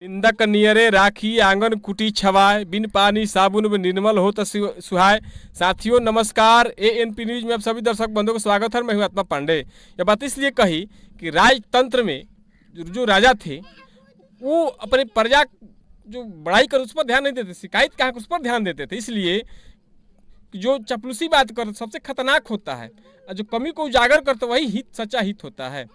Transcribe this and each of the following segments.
निंदक नियरे राखी आंगन कुटी छवाए, बिन पानी साबुन निर्मल हो तो सुहाए। साथियों नमस्कार, एएनपी न्यूज में आप सभी दर्शक बंधुओं को स्वागत है। मैं हूं आत्मा पांडे। यह बात इसलिए कही कि राजतंत्र में जो राजा थे वो अपने प्रजा जो बड़ाई कर उस पर ध्यान नहीं देते, शिकायत कहाँ उस पर ध्यान देते थे। इसलिए जो चपलूसी बात कर सबसे खतरनाक होता है, और जो कमी को उजागर करता वही हित सच्चा हित होता है।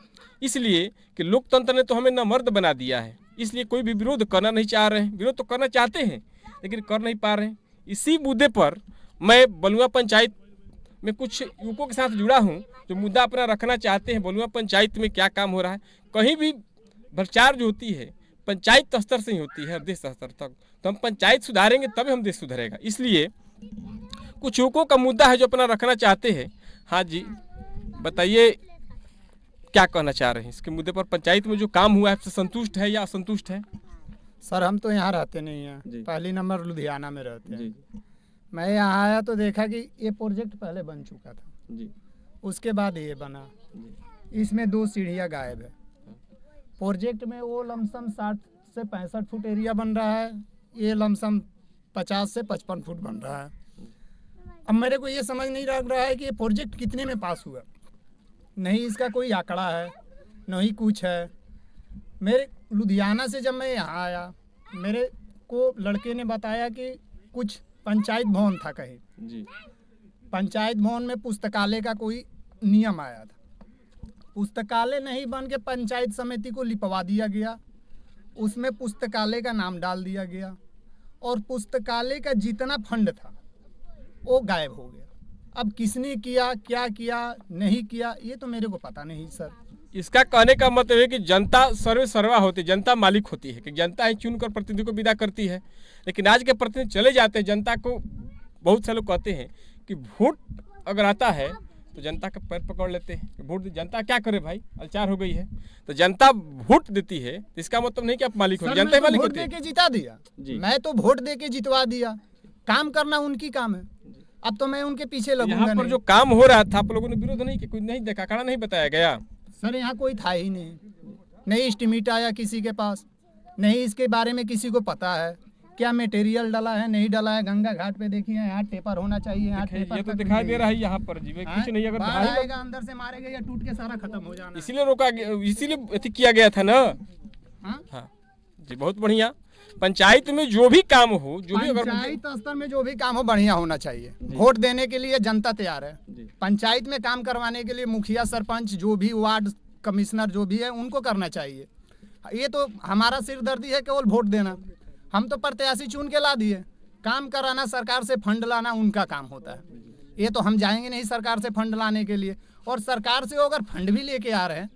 इसलिए कि लोकतंत्र ने तो हमें नमर्द बना दिया है, इसलिए कोई भी विरोध करना नहीं चाह रहे हैं। विरोध तो करना चाहते हैं लेकिन कर नहीं पा रहे हैं। इसी मुद्दे पर मैं बलुआ पंचायत में कुछ युवकों के साथ जुड़ा हूं जो मुद्दा अपना रखना चाहते हैं। बलुआ पंचायत में क्या काम हो रहा है, कहीं भी भ्रष्टाचार जो होती है पंचायत स्तर से ही होती है देश स्तर तक। तो हम पंचायत सुधारेंगे तभी हम देश सुधरेगा। इसलिए कुछ युवकों का मुद्दा है जो अपना रखना चाहते हैं। हाँ जी, बताइए क्या कहना चाह रहे हैं इसके मुद्दे पर। पंचायत में जो काम हुआ है आपसे संतुष्ट है या असंतुष्ट है? सर हम तो यहाँ रहते नहीं हैं, पहली नंबर लुधियाना में रहते हैं। मैं यहाँ आया तो देखा कि ये प्रोजेक्ट पहले बन चुका था जी। उसके बाद ये बना, इसमें 2 सीढ़ियाँ गायब है। प्रोजेक्ट में वो लमसम 60 से 65 फुट एरिया बन रहा है, ये लमसम 50 से 55 फुट बन रहा है। अब मेरे को ये समझ नहीं लग रहा है कि ये प्रोजेक्ट कितने में पास हुआ। नहीं इसका कोई आंकड़ा है, नहीं कुछ है। मेरे लुधियाना से जब मैं यहाँ आया, मेरे को लड़के ने बताया कि कुछ पंचायत भवन था कहीं जी। पंचायत भवन में पुस्तकालय का कोई नियम आया था, पुस्तकालय नहीं बन के पंचायत समिति को लिपवा दिया गया। उसमें पुस्तकालय का नाम डाल दिया गया और पुस्तकालय का जितना फंड था वो गायब हो गया। अब किसने किया, क्या किया, नहीं किया, ये तो मेरे को पता नहीं सर। इसका कहने का मतलब है कि जनता सर्वे सर्वा होती है, जनता मालिक होती है, कि जनता ही चुनकर प्रतिनिधि को विदा करती है। लेकिन आज के प्रतिनिधि चले जाते हैं, जनता को बहुत से लोग कहते हैं कि वोट अगर आता है तो जनता का पैर पकड़ लेते हैं। वोट जनता क्या करे भाई, अलचार हो गई है। तो जनता वोट देती है, इसका मतलब नहीं कि आप मालिक हो, जनता ही मालिक होती है। वोट दे के जिता दिया जी। मैं तो वोट दे के जितवा दिया, काम करना उनकी काम है। अब तो मैं उनके पीछे लगूंगा। यहाँ पर जो काम हो रहा था आप लोगों ने विरोध नहीं किया, कोई नहीं देखा, खड़ा नहीं बताया गया? सर यहाँ कोई था ही नहीं एस्टीमेट आया किसी के पास, नहीं इसके बारे में किसी को पता है क्या मटेरियल डाला है नहीं डाला है। गंगा घाट पे देखिए यहाँ टेपर होना चाहिए, यहाँ टेपर ये तो दिखाई दे रहा है यहाँ पर जी। कुछ नहीं, अगर आएगा अंदर से मारेगा या टूट के सारा खत्म हो जाना। इसीलिए रोका, इसीलिए किया गया था ना। हाँ जी, बहुत बढ़िया। पंचायत में जो भी काम हो, जो भी अगर पंचायत स्तर में जो भी काम हो बढ़िया होना चाहिए। वोट देने के लिए जनता तैयार है। पंचायत में काम करवाने के लिए मुखिया सरपंच जो भी वार्ड कमिश्नर जो भी है उनको करना चाहिए। ये तो हमारा सिरदर्दी है केवल वोट देना। हम तो प्रत्याशी चुन के ला दिए, काम कराना सरकार से फंड लाना उनका काम होता है। ये तो हम जाएंगे नहीं सरकार से फंड लाने के लिए। और सरकार से अगर फंड भी लेके आ रहे हैं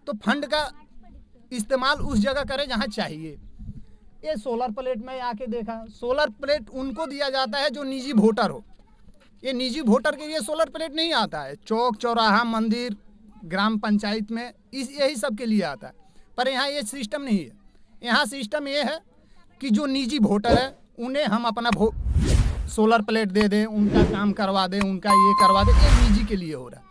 तो फंड का इस्तेमाल उस जगह करें जहाँ चाहिए। ये सोलर प्लेट में आके देखा, सोलर प्लेट उनको दिया जाता है जो निजी वोटर हो। ये निजी वोटर के लिए सोलर प्लेट नहीं आता है। चौक चौराहा मंदिर ग्राम पंचायत में यही सब के लिए आता है। पर यहाँ ये सिस्टम नहीं है। यहाँ सिस्टम ये है कि जो निजी वोटर है उन्हें हम अपना सोलर प्लेट दे दें, उनका काम करवा दें, उनका ये करवा दें। ये निजी के लिए हो रहा है।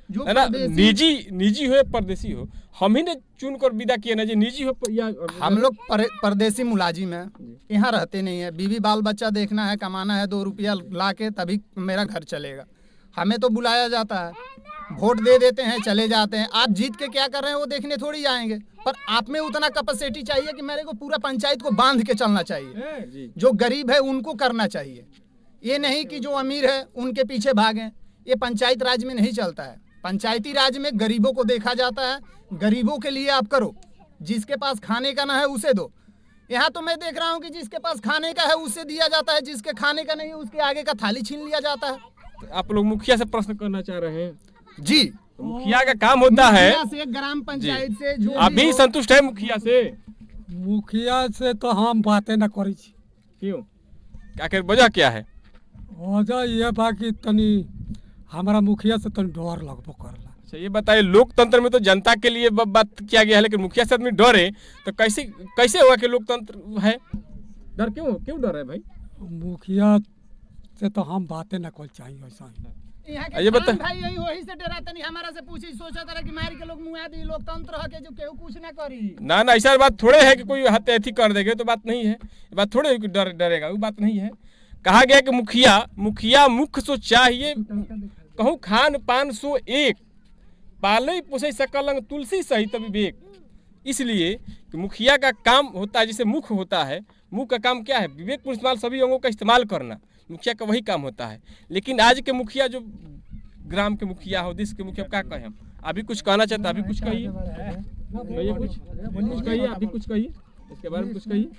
जो है ना, निजी हो परदेसी हो, हम ही ने चुन कर विदा किया ना जी। निजी हो या हम लोग परदेसी मुलाजिम है, यहाँ रहते नहीं है। बीवी बाल बच्चा देखना है, कमाना है, 2 रुपया ला के तभी मेरा घर चलेगा। हमें तो बुलाया जाता है, वोट दे देते हैं, चले जाते हैं। आप जीत के क्या कर रहे हैं वो देखने थोड़ी आएंगे। पर आप में उतना कैपेसिटी चाहिए कि मेरे को पूरा पंचायत को बांध के चलना चाहिए। जो गरीब है उनको करना चाहिए, ये नहीं कि जो अमीर है उनके पीछे भागें। ये पंचायत राज में नहीं चलता है। पंचायती राज में गरीबों को देखा जाता है, गरीबों के लिए आप करो। जिसके पास खाने का ना है उसे दो। यहाँ तो मैं देख रहा हूँ कि जिसके पास खाने का है उसे दिया जाता है, जिसके खाने का नहीं उसके आगे का थाली छीन लिया जाता है। तो आप लोग मुखिया से प्रश्न करना चाह रहे हैं जी? तो मुखिया का काम होता है से ग्राम पंचायत से जो अभी संतुष्ट है मुखिया से? मुखिया से तो हम बातें न करी। क्यों, आखिर वजह क्या है? वजह ये बा कि तनी हमारा मुखिया से तनी डर लगबो करला। अच्छा ये बताइए, लोकतंत्र में तो जनता के लिए बात किया गया है, लेकिन मुखिया से आदमी डरे तो कैसे हुआ कि लोकतंत्र है? डर क्यों डर है भाई? मुखिया से तो हम बातें न कर चाहिए। ऐसा यहाँ के ये बता भाई यही वही से डराते नहीं, हमारा से पूछी सोचा था कि मार के लोग मुआ दी, लोकतंत्र है के जो केहू कुछ ना करी। ना ना ऐसा बात थोड़े है कि कोई हत्या कर देंगे तो बात नहीं है, बात थोड़े डरेगा, वो बात नहीं है। कहा गया कि मुखिया मुख्य सो चाहिए, कहूँ खान पान सो एक, पाले पोसे सकल अंग तुलसी सहित विवेक। इसलिए कि मुखिया का काम होता है, जैसे मुख्य होता है, मुख्य का काम क्या है, विवेक पूर्ण इस्तेमाल सभी अंगों का इस्तेमाल करना, मुखिया का वही काम होता है। लेकिन आज के मुखिया जो ग्राम के मुखिया हो, देश के मुखिया, क्या कहें हम? अभी कुछ कहना चाहते, अभी कुछ कहिए, कुछ कहिए, अभी कुछ कहिए, इसके बारे में कुछ कहिए,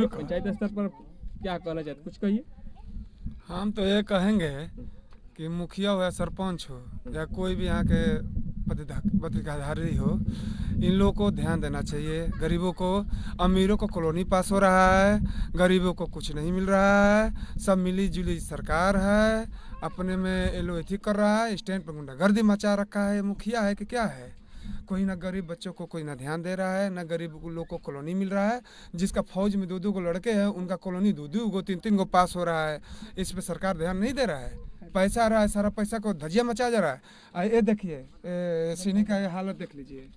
पंचायत स्तर पर क्या कहना चाहते, कुछ कहिए। हम तो ये कहेंगे कि मुखिया हो या सरपंच हो या कोई भी यहाँ के पदाधिकारी हो, इन लोगों को ध्यान देना चाहिए। गरीबों को, अमीरों को कॉलोनी पास हो रहा है, गरीबों को कुछ नहीं मिल रहा है, सब मिली जुली सरकार है, अपने में एलोपैथी कर रहा है, स्टैंड पर गुंडागर्दी मचा रखा है। मुखिया है कि क्या है? कोई ना गरीब बच्चों को कोई ना ध्यान दे रहा है, ना गरीब लोग को कॉलोनी मिल रहा है। जिसका फौज में 2-2 गो लड़के हैं, उनका कॉलोनी 2-2 गो 3-3 गो पास हो रहा है। इस पे सरकार ध्यान नहीं दे रहा है। पैसा आ रहा है, सारा पैसा को धजिया मचा जा रहा है। ये देखिए सिनी का ये हालत देख लीजिए,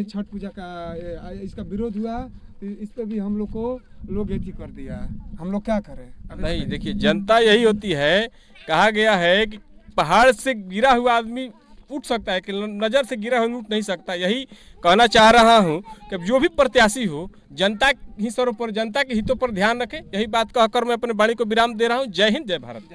छठ पूजा का इसका विरोध हुआ, इस पे भी हम लोग को लोग एथी कर दिया। हम लोग क्या करें? नहीं देखिए, जनता यही होती है। कहा गया है कि पहाड़ से गिरा हुआ आदमी उठ सकता है कि नज़र से गिरा हुआ उठ नहीं सकता। यही कहना चाह रहा हूँ कि जो भी प्रत्याशी हो, जनता ही सर्वोपरि, जनता के हितों पर ध्यान रखें। यही बात कहकर मैं अपने वाणी को विराम दे रहा हूँ। जय हिंद, जय भारत।